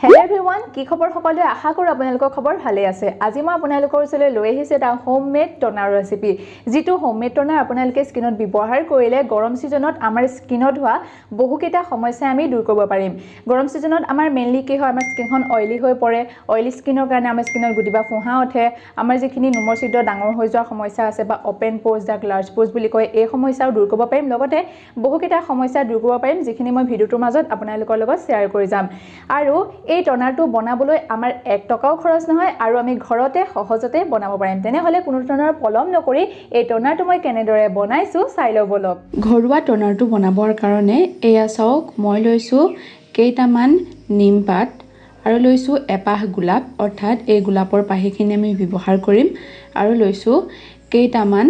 Hello everyone, কি খবৰ সকলোৱে আশা কৰো আপোনালোকৰ খবৰ ভালে আছে। আজি মই আপোনালোকৰ ওচৰলৈ লৈ আহিছো এটা হোমমেড টোনাৰ ৰেচিপি। যিটো হোমমেড টোনাৰ আপোনালোকে স্কিনত ব্যৱহাৰ কৰিলে গৰম সিজনত আমাৰ স্কিনত হোৱা বহুকেইটা সমস্যা আমি দূৰ কৰিব পাৰিম। গৰম সিজনত আমাৰ মেইনলি কি হয় আমাৰ স্কিনখন অইলি হৈ পৰে। অইলি স্কিনৰ কাৰণে আমাৰ স্কিনত গুটিবা ফুহা উঠে। আমাৰ যিখিনি নোমৰ ছিদ্ৰ ডাঙৰ হৈ যোৱাৰ সমস্যা আছে বা ওপেন পোৰ্ছ যাক লাৰ্জ পোৰ্ছ বুলি কয় এই সমস্যাও দূৰ কৰিব পাৰিম। লগতে বহুকেইটা সমস্যা দূৰ কৰিব পাৰিম যিখিনি মই ভিডিওটোৰ মাজত আপোনালোকৰ লগত শ্বেয়াৰ কৰি যাম। আৰু এই টোনাৰটো বনাবলৈ আমাৰ 1 টকাও খৰচ নহয় আৰু আমি ঘৰতে সহজতে বনাব পাৰিম। তেনেহলে কোনো ধৰণৰ পলম নকৰি এই টোনাৰটো মই কেনেদৰে বনাইছো চাই লব লওক। ঘৰুৱা টোনাৰটো বনাবৰ কাৰণে এয়া চাওক মই লৈছো কেইটামান নিম পাত আৰু লৈছো এপাহ গোলাপ অৰ্থাৎ এই গোলাপৰ পাহিখিনি আমি ব্যৱহাৰ কৰিম আৰু লৈছো কেইটামান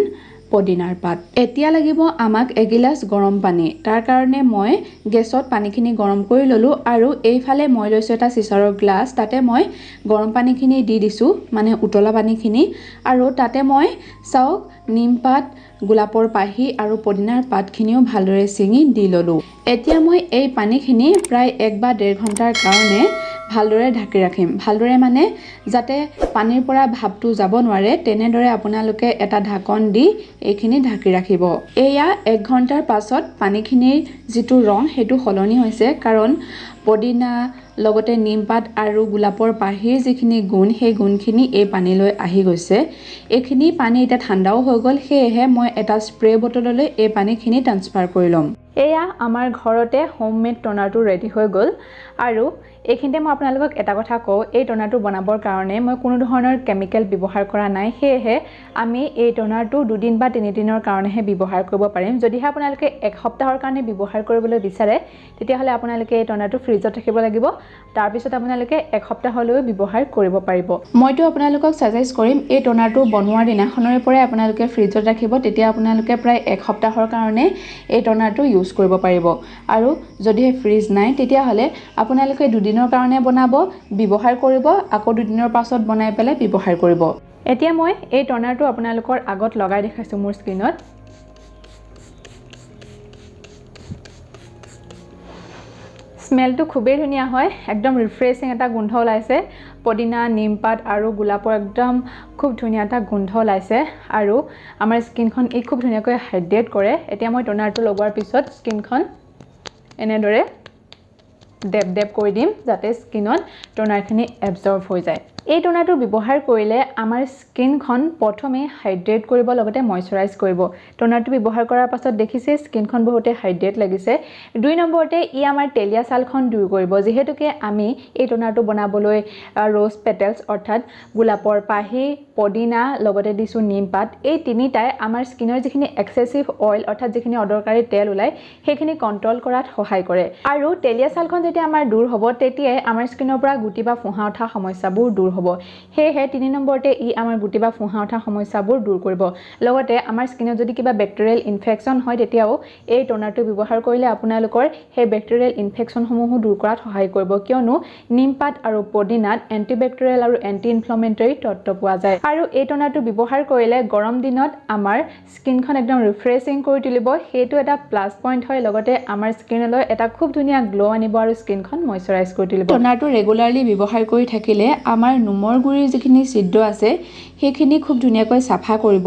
পদিনাৰ পাত। এতিয়া লাগিব আমাক এগিলাস গৰম পানী। তাৰ কাৰণে মই গেছত পানীখিনি গৰম কৰি ললো আৰু এইফালে মই লৈছো এটা চিচাৰৰ গ্লাছ। তাতে মই গৰম পানীখিনি দি দিছো মানে উতলা পানীখিনি আৰু তাতে মই চাওক নিম পাত গোলাপৰ পাহি আৰু পদিনাৰ পাতখিনিও ভালদৰে ছিঙি দি ললো। এতিয়া মই এই পানীখিনি প্ৰায় 1 বা 1.5 ঘণ্টাৰ কাৰণে ভালদৰে ঢাকি ৰাখিম। ভালদৰে মানে যাতে পানীৰ পৰা ভাপটো যাব নোৱাৰে তেনেদৰে আপোনালোকে এটা ঢাকন দি এইখিনি ঢাকি ৰাখিব। এয়া 1 ঘণ্টাৰ পাছত পানীখিনিৰ যিটো ৰং সেইটো সলনি হৈছে কাৰণ পদিনা লগতে নিমপাত আৰু গোলাপৰ পাহিৰ যিখিনি গুণ সেই গুণখিনি এই পানীলৈ আহি গৈছে। এইখিনি পানী এতিয়া ঠাণ্ডাও হৈ গ'ল সেয়েহে মই এটা স্প্ৰে বটললৈ এই পানীখিনি ট্ৰান্সফাৰ কৰি ল'ম। এয়া আমাৰ ঘৰতে হোমমেড টোনাৰটো ৰেডি হৈ গ'ল আৰু এইখিনিতে মই আপোনালোকক এটা কথা কওঁ এই টোনাৰটো বনাবৰ কাৰণে মই কোনো ধৰণৰ কেমিকেল ব্যৱহাৰ কৰা নাই। সেয়েহে আমি এই টোনাৰটো 2 দিন বা 3 দিনৰ কাৰণেহে ব্যৱহাৰ কৰিব পাৰিম। যদিহে আপোনালোকে 1 সপ্তাহৰ কাৰণে ব্যৱহাৰ কৰিবলৈ বিচাৰে তেতিয়াহ'লে আপোনালোকে এই টোনাৰটো ফ্ৰিজত ৰাখিব লাগিব। তাৰপিছত আপোনালোকে 1 সপ্তাহলৈ ব্যৱহাৰ কৰিব পাৰিব। মইতো আপোনালোকক সাজেষ্ট কৰিম এই টোনাৰটো বনোৱাৰ দিনাখনৰ পৰাই আপোনালোকে ফ্ৰিজত ৰাখিব। তেতিয়া আপোনালোকে প্ৰায় 1 সপ্তাহৰ কাৰণে এই টোনাৰটো ইউজ কৰিব পাৰিব। আৰু যদিহে ফ্ৰিজ নাই তেতিয়াহ'লে আপোনালোকে 2 দিনৰ কাৰণে বনাব ব্যৱহাৰ কৰিব আকৌ 2 দিনৰ পাছত বনাই পেলাই ব্যৱহাৰ কৰিব। এতিয়া মই এই টোনাৰটো আপোনালোকৰ আগত লগাই দেখাইছো মোৰ স্কিনত। স্মেলটো খুবেই ধুনীয়া হয়, একদম ৰিফ্ৰেছিং এটা গোন্ধ ওলাইছে। পদিনা নিমপাত আৰু গোলাপৰ একদম খুব ধুনীয়া এটা গোন্ধ ওলাইছে আৰু আমাৰ স্কিনখন ই খুব ধুনীয়াকৈ হাইড্ৰেট কৰে। এতিয়া মই টোনাৰটো লগোৱাৰ পিছত স্কিনখন এনেদৰে ডেপ ডেপ কৰি দিম যাতে স্কিনত টোনাৰখিনি এবজৰ্ব হৈ যায়। এই টোনাৰটো ব্যৱহাৰ কৰিলে আমাৰ স্কিনখন প্ৰথমে হাইড্ৰেট কৰিব লগতে ময়শ্চাৰাইজ কৰিব। টোনাৰটো ব্যৱহাৰ কৰাৰ পাছত দেখিছে স্কিনখন বহুতে হাইড্ৰেট লাগিছে। 2 নম্বৰতে ই আমাৰ তেলীয়া ছালখন দূৰ কৰিব যিহেতুকে আমি এই টোনাৰটো বনাবলৈ ৰ'জ পেটেলছ অৰ্থাৎ গোলাপৰ পাহি পদিনা লগতে দিছো নিমপাত এই তিনিটাই আমাৰ স্কিনৰ যিখিনি এক্সেছিভ অইল অৰ্থাৎ যিখিনি অদৰকাৰী তেল ওলাই সেইখিনি কণ্ট্ৰোল কৰাত সহায় কৰে। আৰু তেলীয়া ছালখন যেতিয়া আমাৰ দূৰ হ'ব তেতিয়াই আমাৰ স্কিনৰ পৰা গুটি বা ফুহা উঠা সমস্যাবোৰ দূৰ হ'ব। সেয়েহে 3 নম্বৰতে ই আমাৰ গুটি বা ফুহা উঠা সমস্যাবোৰ দূৰ কৰিব। লগতে আমাৰ স্কিনত যদি কিবা বেক্টেৰিয়েল ইনফেকশ্যন হয় তেতিয়াও এই টোনাৰটো ব্যৱহাৰ কৰিলে আপোনালোকৰ সেই বেক্টেৰিয়েল ইনফেকশ্যনসমূহো দূৰ কৰাত সহায় কৰিব কিয়নো নিমপাত আৰু পদিনাত এন্টিবেক্টেৰিয়েল আৰু এন্টি ইনফ্লামেটৰী তত্ত্ব পোৱা যায়। আৰু এই টোনাৰটো ব্যৱহাৰ কৰিলে গৰম দিনত আমাৰ স্কিনখন একদম ৰিফ্ৰেছিং কৰি তুলিব। সেইটো এটা প্লাছ পইণ্ট হয়। লগতে আমাৰ স্কিনলৈ এটা খুব ধুনীয়া গ্লো আনিব আৰু স্কিনখন ময়শ্চাৰাইজ কৰি তুলিব। টোনাৰটো ৰেগুলাৰলি ব্যৱহাৰ কৰি থাকিলে আমাৰ নোমৰ গুৰিৰ যিখিনি ছিদ্ৰ আছে সেইখিনি খুব ধুনীয়াকৈ চাফা কৰিব।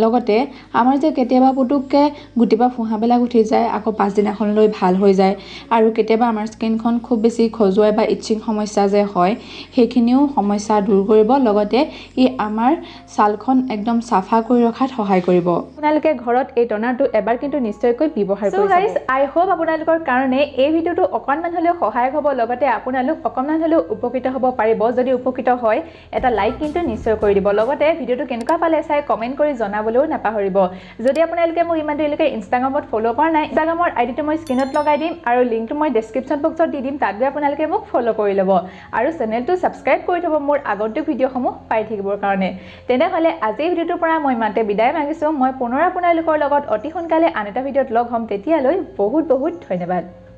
লগতে আমাৰ যে কেতিয়াবা পুতুককে গুটি বা ফুহাবিলাক উঠি যায় আকৌ পাছদিনাখনলৈ ভাল হৈ যায় আৰু কেতিয়াবা আমাৰ স্কিনখন খুব বেছি খজুৱাই বা ইচিং সমস্যা যে হয় সেইখিনিও সমস্যা দূৰ কৰিব। লগতে ই আমাৰ ছালখন একদম চাফা কৰি ৰখাত সহায় কৰিব। আপোনালোকে ঘৰত এই টোনাৰটো এবাৰ কিন্তু নিশ্চয়কৈ ব্যৱহাৰ কৰিব। সো গাইজ আই হোপ আপোনালোকৰ কাৰণে এই ভিডিওটো অকণমান হ'লেও সহায়ক হ'ব লগতে আপোনালোক অকণমান হ'লেও উপকৃত হ'ব পাৰিব। যদি উপকৃত হয় এটা লাইক কিন্তু নিশ্চয় কৰি দিব। লগতে ভিডিওটো কেনেকুৱা পালে চাই কমেণ্ট কৰি জনাবলৈও নাপাহৰিব। যদি আপোনালোকে মোক ইমান দেৰিলৈকে ইনষ্টাগ্ৰামত ফ'ল' কৰা নাই ইনষ্টাগ্ৰামৰ আইডিটো মই স্ক্ৰীনত লগাই দিম আৰু লিংকটো মই ডেছক্ৰিপশ্যন বক্সত দি দিম। তাত গৈ আপোনালোকে মোক ফ'ল' কৰি ল'ব আৰু চেনেলটো ছাবস্ক্ৰাইব কৰি থ'ব মোৰ আগন্তুক ভিডিঅ'সমূহ পাই থাকিবৰ কাৰণে। তেনেহ'লে আজিৰ ভিডিঅ'টোৰ পৰা মই ইমানতে বিদায় মাগিছোঁ। মই পুনৰ আপোনালোকৰ লগত অতি সোনকালে আন এটা ভিডিঅ'ত লগ হ'ম। তেতিয়ালৈ বহুত বহুত ধন্যবাদ।